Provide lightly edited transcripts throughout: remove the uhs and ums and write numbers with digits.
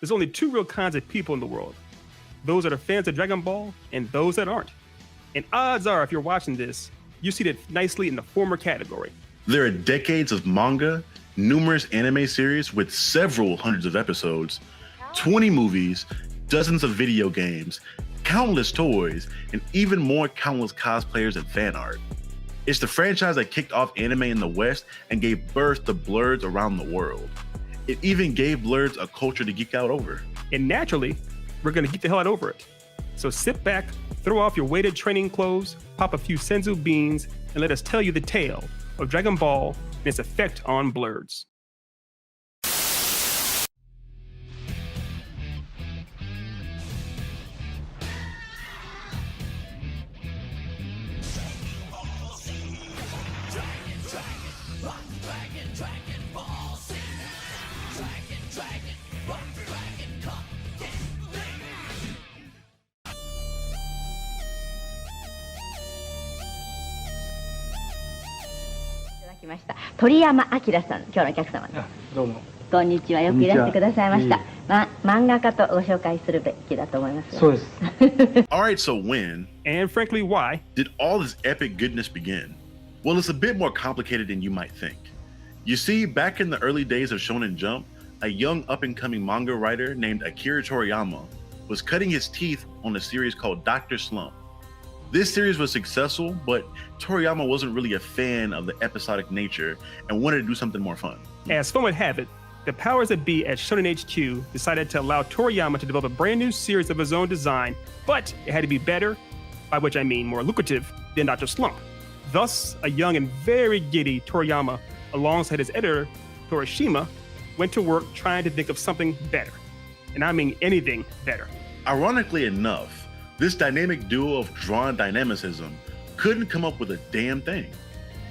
There's only two real kinds of people in the world. Those that are fans of Dragon Ball and those that aren't. And odds are, if you're watching this, you see that nicely in the former category. There are decades of manga, numerous anime series with several hundreds of episodes, 20 movies, dozens of video games, countless toys, and even more countless cosplayers and fan art. It's the franchise that kicked off anime in the West and gave birth to blerds around the world. It even gave blerds a culture to geek out over. And naturally, we're gonna geek the hell out over it. So sit back, throw off your weighted training clothes, pop a few senzu beans, and let us tell you the tale of Dragon Ball and its effect on blerds. Toriyama Akira さん、今日のお客様です。どうも。こんにちは。よくいらしてくださいました。漫画家とご紹介するべきだと思います。そうです。Alright, so when, and frankly why, did all this epic goodness begin? Well, it's a bit more complicated than you might think. You see, back in the early days of Shonen Jump, a young up-and-coming manga writer named Akira Toriyama was cutting his teeth on a series called Dr. Slump. This series was successful, but Toriyama wasn't really a fan of the episodic nature and wanted to do something more fun. As fun would have it, the powers that be at Shonen HQ decided to allow Toriyama to develop a brand new series of his own design, but it had to be better, by which I mean more lucrative, than Dr. Slump. Thus, a young and very giddy Toriyama, alongside his editor, Torishima, went to work trying to think of something better. And I mean anything better. Ironically enough, this dynamic duo of drawn dynamicism couldn't come up with a damn thing.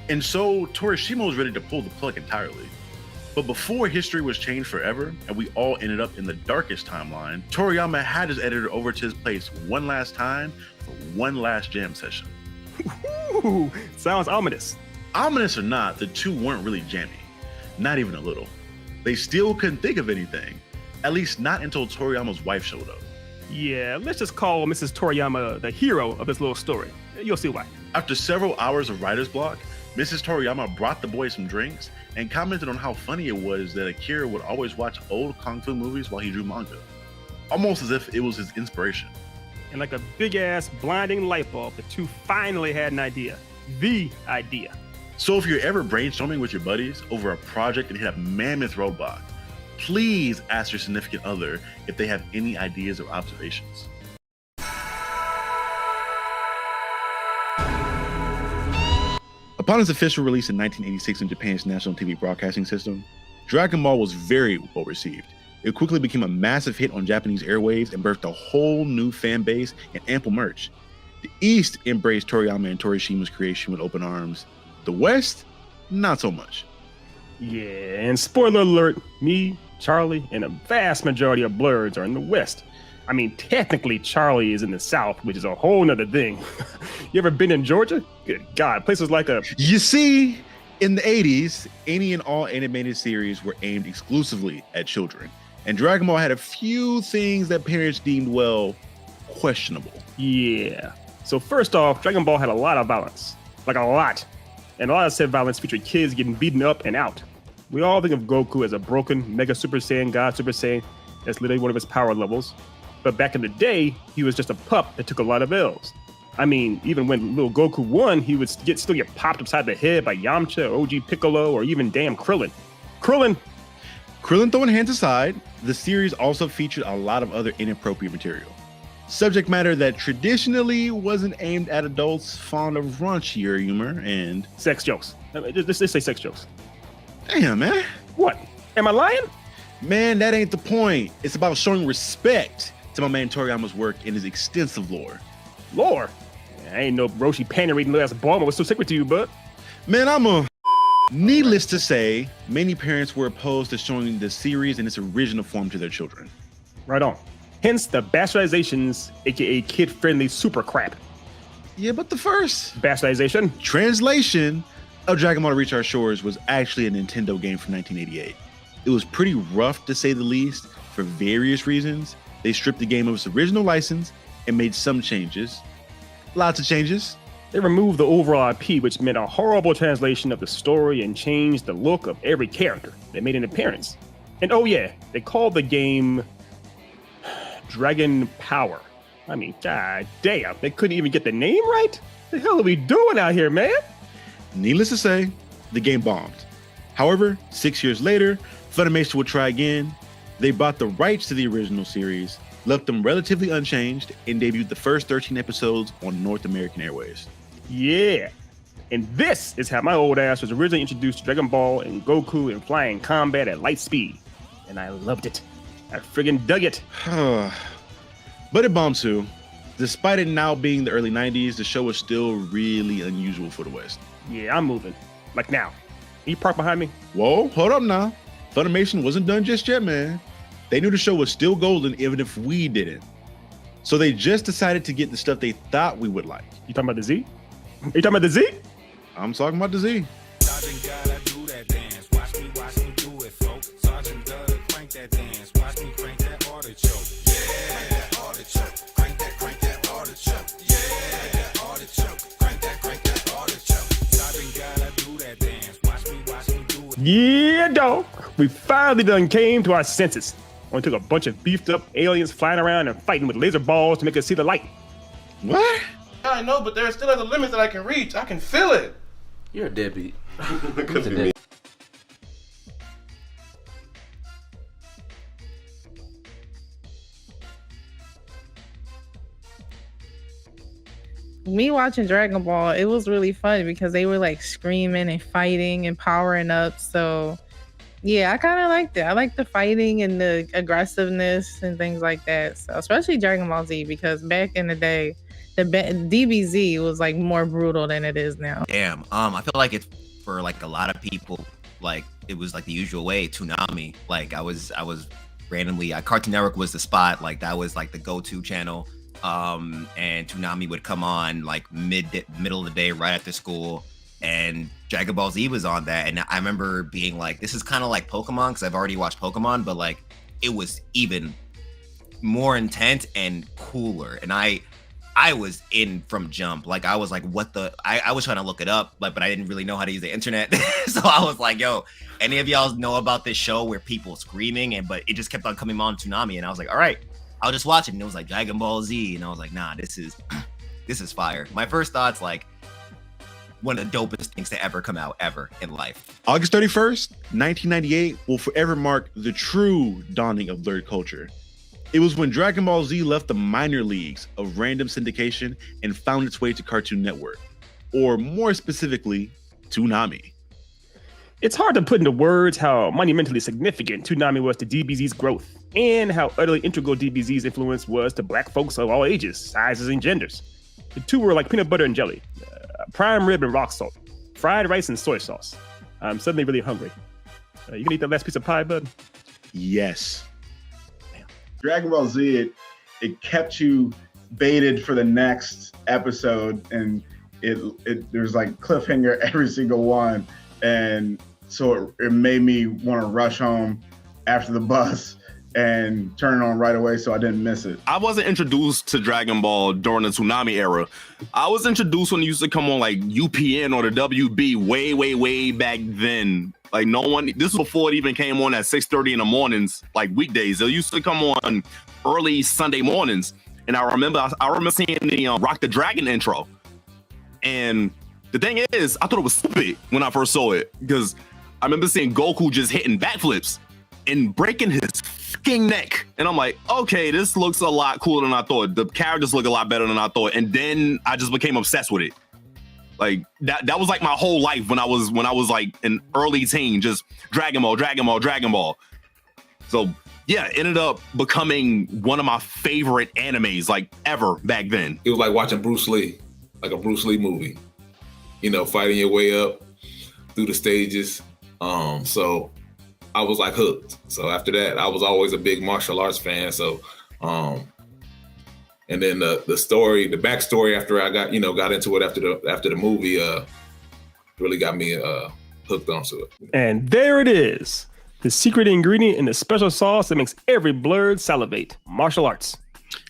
And so Torishima was ready to pull the plug entirely. But before history was changed forever and we all ended up in the darkest timeline, Toriyama had his editor over to his place one last time for one last jam session. Ooh, sounds ominous. Ominous or not, the two weren't really jammy. Not even a little. They still couldn't think of anything, at least not until Toriyama's wife showed up. Yeah, let's just call Mrs. Toriyama the hero of this little story. You'll see why. After several hours of writer's block, Mrs. Toriyama brought the boys some drinks and commented on how funny it was that Akira would always watch old kung fu movies while he drew manga. Almost as if it was his inspiration. And like a big-ass blinding light bulb, the two finally had an idea. The idea. So if you're ever brainstorming with your buddies over a project and hit a mammoth roadblock, please ask your significant other if they have any ideas or observations. Upon its official release in 1986 in Japan's national TV broadcasting system, Dragon Ball was very well received. It quickly became a massive hit on Japanese airwaves and birthed a whole new fan base and ample merch. The East embraced Toriyama and Torishima's creation with open arms. The West, not so much. Yeah, and spoiler alert, me, Charlie, and a vast majority of blerds are in the West. I mean, technically, Charlie is in the South, which is a whole nother thing. You ever been in Georgia? Good God, places like a... You see, in the 80s, any and all animated series were aimed exclusively at children. And Dragon Ball had a few things that parents deemed, well, questionable. Yeah. So first off, Dragon Ball had a lot of violence. Like a lot. And a lot of said violence featured kids getting beaten up and out. We all think of Goku as a broken Mega Super Saiyan God Super Saiyan. That's literally one of his power levels. But back in the day, he was just a pup that took a lot of L's. I mean, even when little Goku won, he would still get popped upside the head by Yamcha, OG Piccolo, or even damn Krillin. Krillin throwing hands aside, the series also featured a lot of other inappropriate material. Subject matter that traditionally wasn't aimed at adults fond of raunchier humor and... sex jokes. Just say sex jokes. Damn, man. What? Am I lying? Man, that ain't the point. It's about showing respect to my man Toriyama's work in his extensive lore. Lore? I ain't no Roshi panty reading ass Bulma. What's so secret to you, bud? Man, Needless to say, many parents were opposed to showing the series in its original form to their children. Right on. Hence the bastardizations, aka kid-friendly super crap. Yeah, but the first bastardization translation of Dragon Ball to Reach Our Shores was actually a Nintendo game from 1988. It was pretty rough to say the least, for various reasons, they stripped the game of its original license and made some changes. Lots of changes. They removed the overall IP, which meant a horrible translation of the story and changed the look of every character that made an appearance. And oh yeah, they called the game Dragon Power. I mean, god damn, they couldn't even get the name right? The hell are we doing out here, man? Needless to say, the game bombed. However, 6 years later, Funimation would try again. They bought the rights to the original series, left them relatively unchanged, and debuted the first 13 episodes on North American Airways. Yeah. And this is how my old ass was originally introduced to Dragon Ball and Goku and flying combat at light speed. And I loved it. I friggin' dug it. But it bombed too. Despite it now being the early 90s, the show was still really unusual for the West. Yeah, I'm moving. Like now. Can you park behind me? Whoa, hold up now. Funimation wasn't done just yet, man. They knew the show was still golden even if we didn't. So they just decided to get the stuff they thought we would like. You talking about the Z? Are you talking about the Z? I'm talking about the Z. Yeah, dog. We finally done came to our senses. Only took a bunch of beefed up aliens flying around and fighting with laser balls to make us see the light. What? I know, but there are still other limits that I can reach. I can feel it. You're a deadbeat. Me watching Dragon Ball, it was really fun because they were like screaming and fighting and powering up. So yeah, I kind of liked it. I like the fighting and the aggressiveness and things like that. So especially Dragon Ball Z, because back in the day, the DBZ was like more brutal than it is now. Damn. I feel like it's for like a lot of people, like it was like the usual way. Toonami, like I was randomly, Cartoon Network was the spot. Like that was like the go-to channel. And Toonami would come on like middle of the day right after school, and Dragon Ball Z was on that. And I remember being like, this is kind of like Pokemon, because I've already watched Pokemon, but like it was even more intense and cooler. And I was in from jump. Like I was like, what the, I was trying to look it up, like, but I didn't really know how to use the internet. So I was like, yo, any of y'all know about this show where people screaming, but it just kept on coming on Toonami, and I was like, all right, I'll just watch it. And it was like Dragon Ball Z, and I was like, nah, this is fire. My first thoughts, like, one of the dopest things to ever come out ever in life. August 31st, 1998 will forever mark the true dawning of blerd culture. It was when Dragon Ball Z left the minor leagues of random syndication and found its way to Cartoon Network, or more specifically, Toonami. It's hard to put into words how monumentally significant Toonami was to DBZ's growth, and how utterly integral DBZ's influence was to black folks of all ages, sizes, and genders. The two were like peanut butter and jelly, prime rib and rock salt, fried rice and soy sauce. I'm suddenly really hungry. You gonna eat that last piece of pie, bud? Yes. Dragon Ball Z, it kept you baited for the next episode, and there's like cliffhanger every single one, and so it made me want to rush home after the bus and turn it on right away so I didn't miss it. I wasn't introduced to Dragon Ball during the Toonami era. I was introduced when it used to come on like UPN or the WB way back then. Like no one, this was before it even came on at 6:30 in the mornings, like weekdays. It used to come on early Sunday mornings. And I remember seeing the Rock the Dragon intro. And the thing is, I thought it was stupid when I first saw it, because I remember seeing Goku just hitting backflips and breaking his fucking neck. And I'm like, okay, this looks a lot cooler than I thought. The characters look a lot better than I thought. And then I just became obsessed with it. Like that was like my whole life when I was like an early teen, just Dragon Ball. So yeah, it ended up becoming one of my favorite animes like ever back then. It was like watching Bruce Lee, like a Bruce Lee movie, you know, fighting your way up through the stages. So I was like hooked. So after that, I was always a big martial arts fan. So, and then the backstory after I got into it after the movie, really got me hooked onto it. And there it is. The secret ingredient in the special sauce that makes every blerd salivate. Martial arts.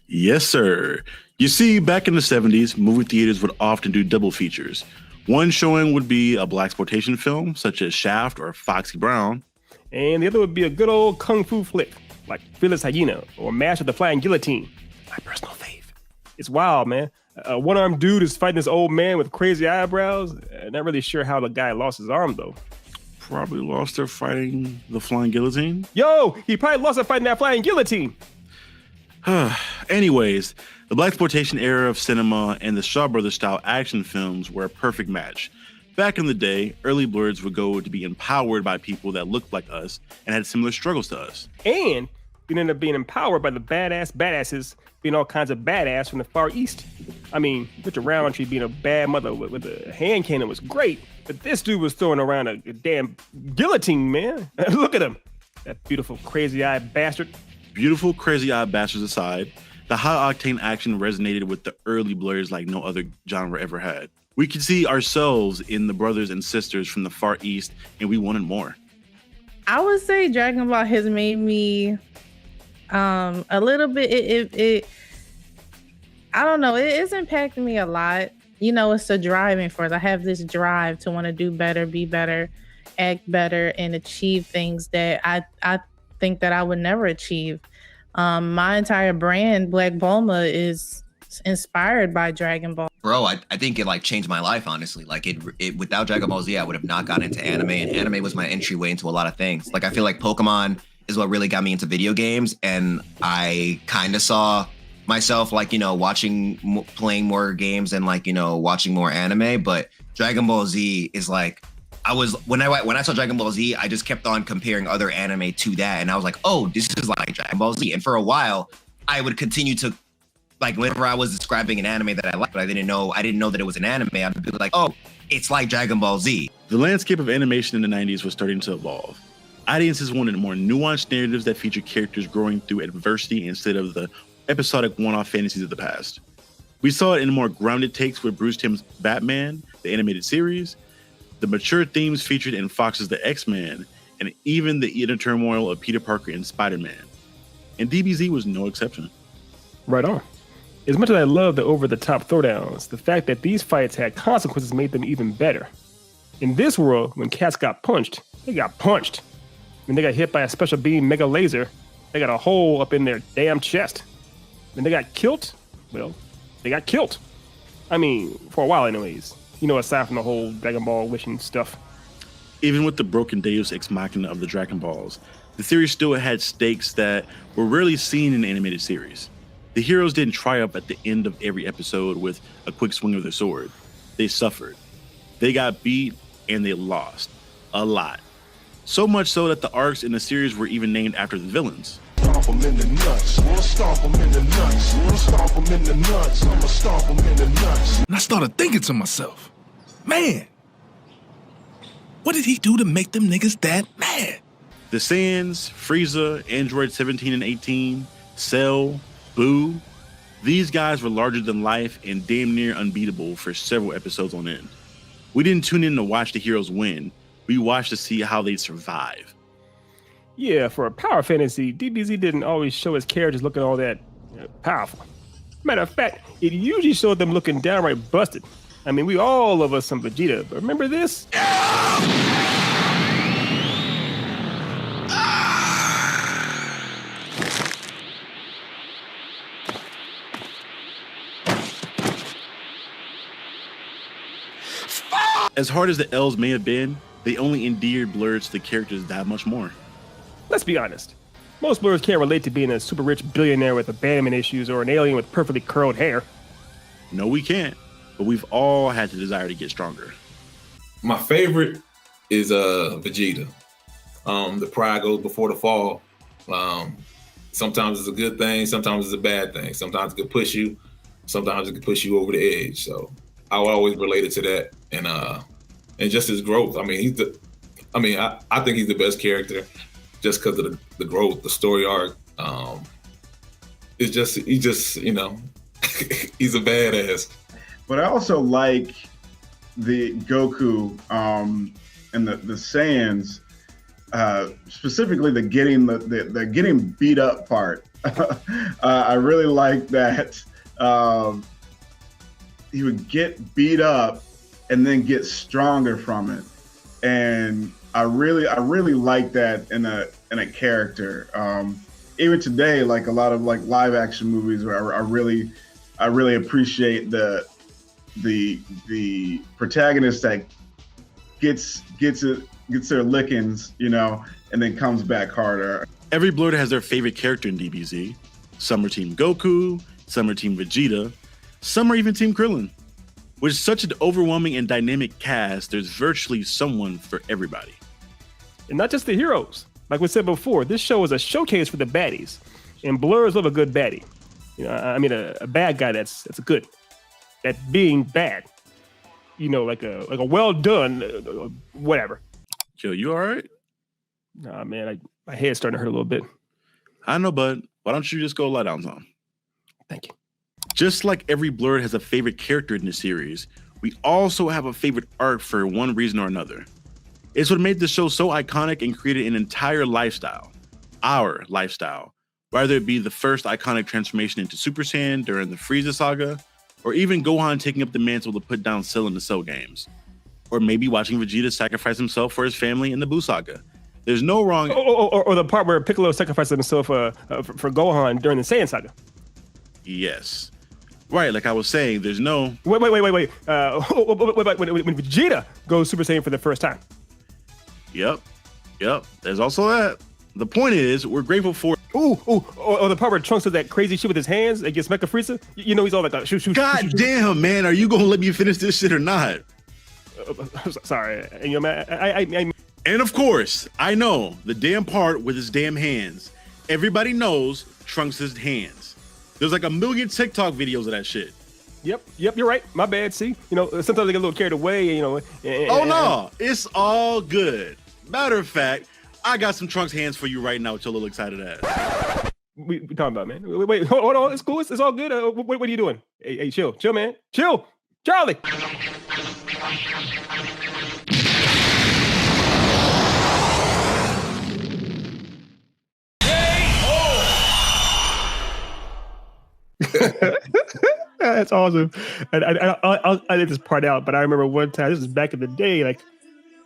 Yes, sir. You see, back in the 70s, movie theaters would often do double features. One showing would be a blaxploitation film, such as Shaft or Foxy Brown. And the other would be a good old kung fu flick, like Fearless Hyena or Mash of the Flying Guillotine. My personal fave. It's wild, man. A one-armed dude is fighting this old man with crazy eyebrows. Not really sure how the guy lost his arm, though. Probably lost her fighting the Flying Guillotine. Yo, he probably lost her fighting that Flying Guillotine. Anyways, the blaxploitation era of cinema and the Shaw Brothers style action films were a perfect match. Back in the day, early blerds would go to be empowered by people that looked like us and had similar struggles to us. And you'd end up being empowered by the badasses being all kinds of badass from the Far East. I mean, Richard Roundtree being a bad mother with a hand cannon was great, but this dude was throwing around a damn guillotine, man. Look at him. That beautiful, crazy-eyed bastard. Beautiful, crazy-eyed bastards aside, the high-octane action resonated with the early blerds like no other genre ever had. We could see ourselves in the brothers and sisters from the Far East, and we wanted more. I would say Dragon Ball has made me a little bit, it I don't know, it's impacted me a lot. You know, it's the driving force. I have this drive to want to do better, be better, act better, and achieve things that I think that I would never achieve. My entire brand, Black Bulma, is inspired by Dragon Ball. Bro, I think it like changed my life, honestly. Like it without Dragon Ball Z, I would have not gotten into anime, and anime was my entryway into a lot of things. Like I feel like Pokemon is what really got me into video games, and I kind of saw myself like, you know, playing more games and like, you know, watching more anime. But Dragon Ball Z is like, when I saw Dragon Ball Z, I just kept on comparing other anime to that, and I was like, oh, this is like Dragon Ball Z. And for a while, I would continue to, like, whenever I was describing an anime that I liked, but I didn't know that it was an anime, I'd be like, oh, it's like Dragon Ball Z. The landscape of animation in the 90s was starting to evolve. Audiences wanted more nuanced narratives that featured characters growing through adversity instead of the episodic one-off fantasies of the past. We saw it in more grounded takes with Bruce Timm's Batman, the animated series, the mature themes featured in Fox's The X-Men, and even the inner turmoil of Peter Parker and Spider-Man. And DBZ was no exception. Right on. As much as I love the over-the-top throwdowns, the fact that these fights had consequences made them even better. In this world, when cats got punched, they got punched. When they got hit by a special beam mega laser, they got a hole up in their damn chest. When they got killed, well, they got killed. I mean, for a while anyways. You know, aside from the whole Dragon Ball wishing stuff. Even with the broken Deus Ex Machina of the Dragon Balls, the series still had stakes that were rarely seen in the animated series. The heroes didn't triumph at the end of every episode with a quick swing of their sword. They suffered. They got beat and they lost. A lot. So much so that the arcs in the series were even named after the villains. Stomp 'em in the nuts. We'll stomp 'em in the nuts. We'll stomp 'em in the nuts. I'ma stomp 'em in the nuts. And I started thinking to myself, man, what did he do to make them niggas that mad? The Saiyans, Frieza, Android 17 and 18, Cell, Boo, these guys were larger than life and damn near unbeatable for several episodes on end. We didn't tune in to watch the heroes win. We watched to see how they'd survive. Yeah, for a power fantasy, DBZ didn't always show his characters looking all that powerful. Matter of fact, it usually showed them looking downright busted. I mean, we all love us some Vegeta, but remember this? As hard as the L's may have been, they only endeared blerds to the characters that much more. Let's be honest. Most blerds can't relate to being a super rich billionaire with abandonment issues or an alien with perfectly curled hair. No, we can't. But we've all had the desire to get stronger. My favorite is Vegeta. The pride goes before the fall. Sometimes it's a good thing, sometimes it's a bad thing. Sometimes it can push you, sometimes it can push you over the edge. So I would always relate it to that, and just his growth. I mean, I think he's the best character just because of the growth, the story arc. He's just you know, he's a badass. But I also like the Goku and the Saiyans. specifically the getting beat up part. I really like that he would get beat up and then get stronger from it, and I really like that in a character. Even today, like a lot of like live action movies, where I really appreciate the protagonist that gets their lickings, you know, and then comes back harder. Every blurred has their favorite character in DBZ. Some are Team Goku, some are Team Vegeta, some are even Team Krillin. With such an overwhelming and dynamic cast, there's virtually someone for everybody. And not just the heroes. Like we said before, this show is a showcase for the baddies. And blurs love a good baddie. You know, I mean a bad guy that's good. That being bad. You know, like a well done, whatever. Yo, you all right? Nah, man, my head's starting to hurt a little bit. I know, bud. Why don't you just go lie down, Tom? Thank you. Just like every blurred has a favorite character in the series, we also have a favorite arc for one reason or another. It's what made the show so iconic and created an entire lifestyle. Our lifestyle. Whether it be the first iconic transformation into Super Saiyan during the Frieza saga, or even Gohan taking up the mantle to put down Cell in the Cell games. Or maybe watching Vegeta sacrifice himself for his family in the Buu saga. There's no wrong... Or the part where Piccolo sacrificed himself for Gohan during the Saiyan saga. Yes. Right, like I was saying, there's no... Wait. When Vegeta goes Super Saiyan for the first time. Yep. There's also that. The point is, we're grateful for... Or the part where Trunks does that crazy shit with his hands against Mecha Frieza. You know, he's all like, shoot. God damn, man, are you gonna let me finish this shit or not? Sorry. You know, man, And of course, I know the damn part with his damn hands. Everybody knows Trunks' hands. There's like 1 million TikTok videos of that shit. Yep, you're right. My bad. See, you know, sometimes I get a little carried away. You know. No, it's all good. Matter of fact, I got some Trunks hands for you right now with your little excited ass. We talking about, man. Wait, hold on. It's cool. It's all good. What are you doing? Hey, chill, man. Chill, Charlie. That's awesome. I'll edit this part out, but I remember one time, this was back in the day, like,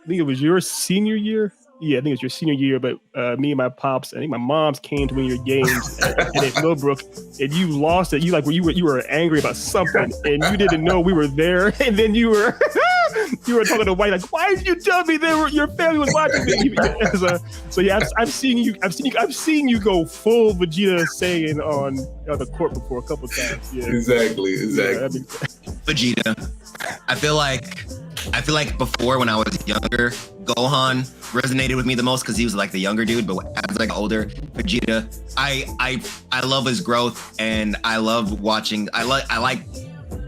I think it was your senior year. Yeah, I think it was your senior year, but me and my pops, I think my mom's came to one of your games at Millbrook, and you lost it. You were angry about something, and you didn't know we were there, and then you were talking to White, like, why did you tell me your family was watching me? So yeah, I've seen you go full Vegeta Saiyan on the court before a couple times. Yeah. Exactly. Yeah, Vegeta. I feel like before, when I was younger, Gohan resonated with me the most because he was like the younger dude. But as I got older, Vegeta, I love his growth, and I love watching. I like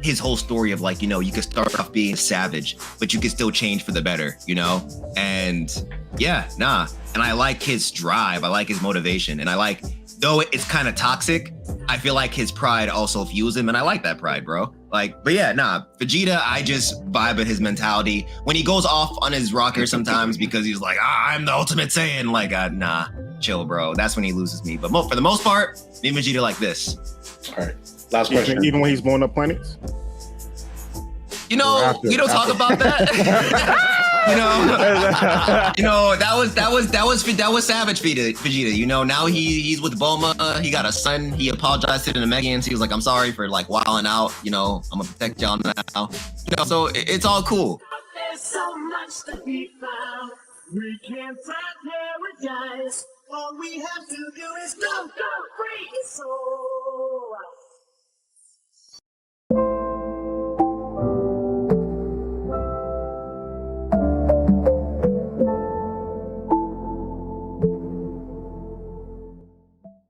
his whole story of, like, you know, you could start off being savage, but you could still change for the better, you know? And and I like his drive. I like his motivation, and I like, though it's kind of toxic, I feel like his pride also fuels him, and I like that pride, bro. Like, but Vegeta, I just vibe at his mentality. When he goes off on his rocker sometimes because he's like, I'm the ultimate Saiyan, like, nah, chill, bro. That's when he loses me. But for the most part, me and Vegeta like this. All right, last question. Even when he's blowing up planets? You know, we don't talk about that. you know, that was savage Vegeta. You know, now he's with Bulma. He got a son. He apologized to the Megans. He was like, I'm sorry for like wilding out. You know, I'm gonna protect y'all now. You know, so it's all cool. There's so much to be found. We can't find paradise. All we have to do is go free your soul.